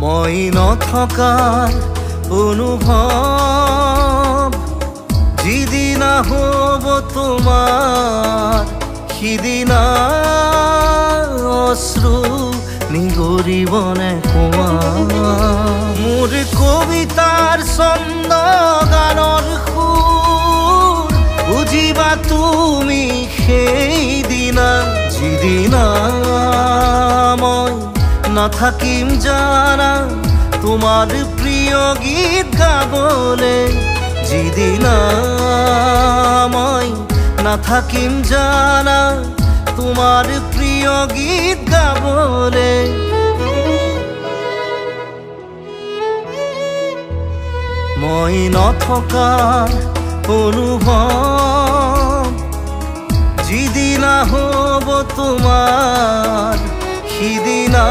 মই নথকাৰ অনুভৱ যিদিনা হ'ব তোমাৰ সিদিনা অশ্ৰু নিগৰিবনে কোৱা মোৰ কবিতাৰ ছন্দ গানৰ সুৰ বুজিবা তুমি সেইদিনা যিদিনা মই নাথাকিম জানা তোমাৰ প্ৰিয় গীত গাবলে যিদিনা মই নাথাকিম জানা তোমাৰ প্ৰিয় গীত গাবলে মই নথকাৰ অনুভৱ যিদিনা হ'ব তোমাৰ সিদিনা